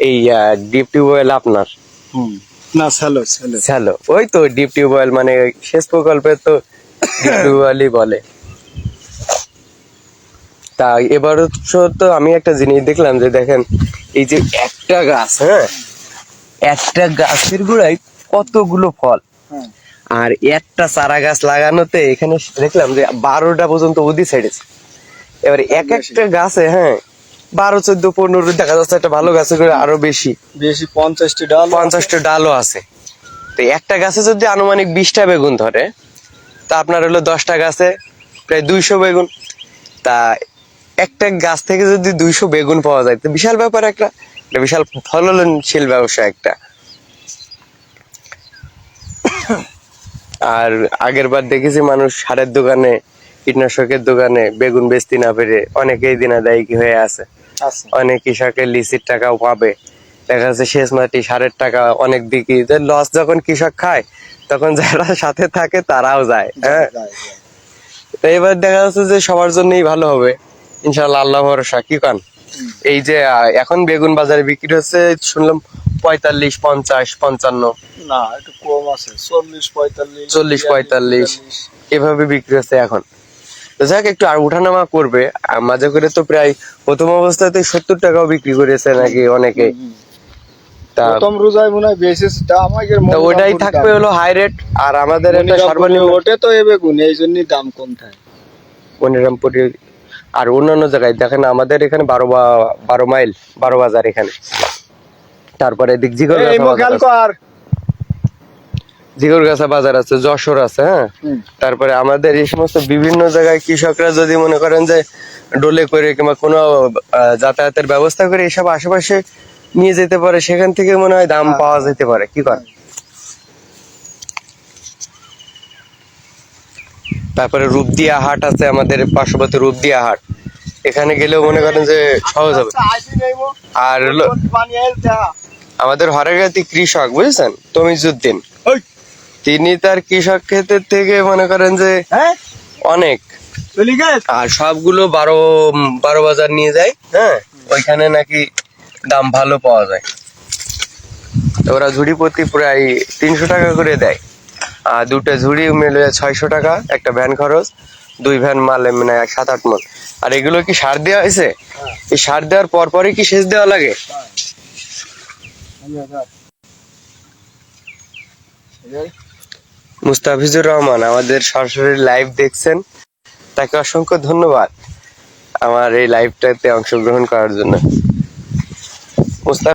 এই deep tubewell আপনার? না, স্যালো স্যালো স্যালো, ওই তো ডিপ টিউবওয়েল মানে সেচ প্রকল্পের তো ডিপ টিউবওয়েলই বলে। তা এবার তো আমি একটা জিনিস দেখলাম যে দেখেন এই যে একটা গাছ, হ্যাঁ, একটা গাছের গোড়ায় কতগুলো ফল, আর একটা চারা গাছ লাগানোতে এখানে দেখলাম যে 12টা পর্যন্ত উদি ছেড়েছে। এবারে এক একটা গাছে, হ্যাঁ, 12, 14, 15 দেখা যাচ্ছে একটা ভালো গাছে করে আরো বেশি বেশি 50টি ডাল 50টা ডালও আছে। তো একটা গাছে যদি আনুমানিক 20টা বেগুন ধরে, তা আপনার হলো 10টা গাছে প্রায় 200 বেগুন। তা একটা গাছ থেকে যদি 200 বেগুন পাওয়া যায় তো বিশাল ব্যাপার, একটা বিশাল ফলনশীল ব্যবসা একটা। আর আগের বার দেখেছি মানুষ সারের দোকানে, কীটনাশকের দোকানে বেগুন বেচতে না পেরে অনেকেই দিনাদায়ী হয়ে আছে। অনেক কৃষকের লিচির টাকাও পাবে, দেখা যাচ্ছে শেষ মাটি সারের টাকা অনেক বিক্রি, লস যখন কৃষক খায় তখন যারা সাথে থাকে তারাও যায়। হ্যাঁ, তো এবার দেখা যাচ্ছে যে সবার জন্যই ভালো হবে ইনশাআল্লাহ, আল্লাহ ভরসা। কি কান এই যে এখন বেগুন বাজারে বিক্রি হচ্ছে শুনলাম 45, 50, 55, না একটু কম আছে, 40, 45, 40, 45 এভাবে বিক্রি হচ্ছে এখন। তো যাক একটু আর উঠানামা করবে, মাঝে করে তো প্রায় প্রথম অবস্থাতে 70 টাকাও বিক্রি করেছে নাকি অনেকে। তা প্রথম রোজায় মনে হয় বেসিস দাম আগের তো ওটাই থাকবে হলো হাই রেট, আর আমাদের এটা সর্বনিম্ন ওটা তো এবে গুণ, এই জন্যই দাম কম থাকে মনিরামপুরে। আর অন্যান্য জায়গায় দেখেন আমাদের এখানে 12 মাইল 12 বাজার এখানে, তারপরে এদিক জিগরগাছা বাজার আছে, যশোর আছে, হ্যাঁ, তারপরে আমাদের এই সমস্ত বিভিন্ন জায়গায় কৃষকরা যদি মনে করেন যে ডোলে করে কিংবা কোনো যাতায়াতের ব্যবস্থা করে এসব আশেপাশে নিয়ে যেতে পারে, সেখান থেকে মনে হয় দাম পাওয়া যেতে পারে। কি করে তারপরে রূপদিয়া হাট আছে আমাদের পার্শ্ববর্তী, রূপদিয়া হাট, এখানে গেলেও মনে করেন যে সহজ হবে। আর হলো আমাদের হরেগাতি কৃষক বুঝছেন তমিজুদ্দিন, তিনি তার কৃষক ক্ষেত্রের থেকে মনে করেন যে অনেক, আর সবগুলো 12 বাজার নিয়ে যায়। হ্যাঁ, ওইখানে নাকি দাম ভালো পাওয়া যায়। ওরা ঝুড়ি প্রতি প্রায় 300 টাকা করে দেয়, আর দুটো ঝুড়ি মিলে 600 টাকা, একটা ভ্যান খরচ, 2 ভ্যান মালে মানে 7-8 মণ। আর এগুলো কি সার দেওয়া হয়েছে? এই সার দেওয়ার পরই কি সেচ দেওয়া লাগে? মুস্তাফিজুর রহমান আমাদের সরাসরি লাইভ দেখছেন, তাকে অসংখ্য ধন্যবাদ আমার এই লাইভটাতে অংশগ্রহণ করার জন্য।